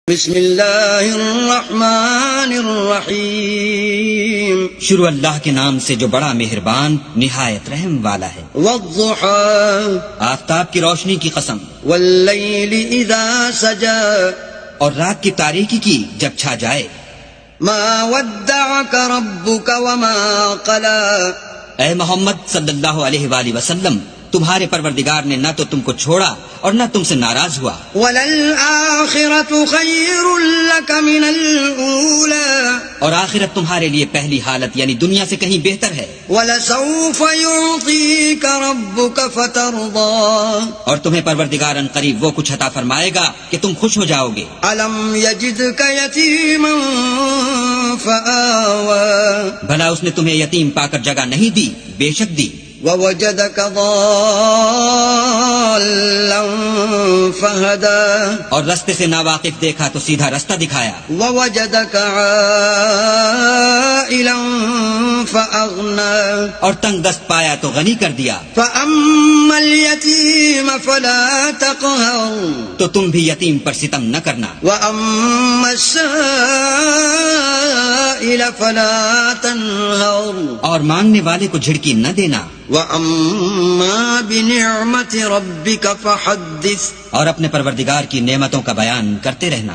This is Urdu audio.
بسم اللہ الرحمن الرحیم، شروع اللہ کے نام سے جو بڑا مہربان نہایت رحم والا ہے۔ والضحى آفتاب کی روشنی کی قسم، واللیل اذا سجا، اور رات کی تاریکی کی جب چھا جائے۔ ما ودعك ربك وما قلى، اے محمد صلی اللہ علیہ وآلہ وسلم، تمہارے پروردگار نے نہ تو تم کو چھوڑا اور نہ تم سے ناراض ہوا۔ وللآخرة خیر لك من الأولى، اور آخرت تمہارے لیے پہلی حالت یعنی دنیا سے کہیں بہتر ہے۔ ولسوف يعطيك ربك فترضى، اور تمہیں پروردگار ان قریب وہ کچھ عطا فرمائے گا کہ تم خوش ہو جاؤ گے۔ ألم يجدك يتيما فآوى، بھلا اس نے تمہیں یتیم پا کر جگہ نہیں دی؟ بے شک دی۔ ووجدك ضالا فهدى، اور رستے سے ناواقف دیکھا تو سیدھا رستہ دکھایا۔ ووجدك عائلا فأغنى، اور تنگ دست پایا تو غنی کر دیا۔ فأما اليتيم فلا تقهر، تو تم بھی یتیم پر ستم نہ کرنا۔ وأما السائل فلا تنهر، اور مانگنے والے کو جھڑکی نہ دینا۔ وَأَمَّا بِنِعْمَةِ رَبِّكَ فَحَدِّثْ، اور اپنے پروردگار کی نعمتوں کا بیان کرتے رہنا۔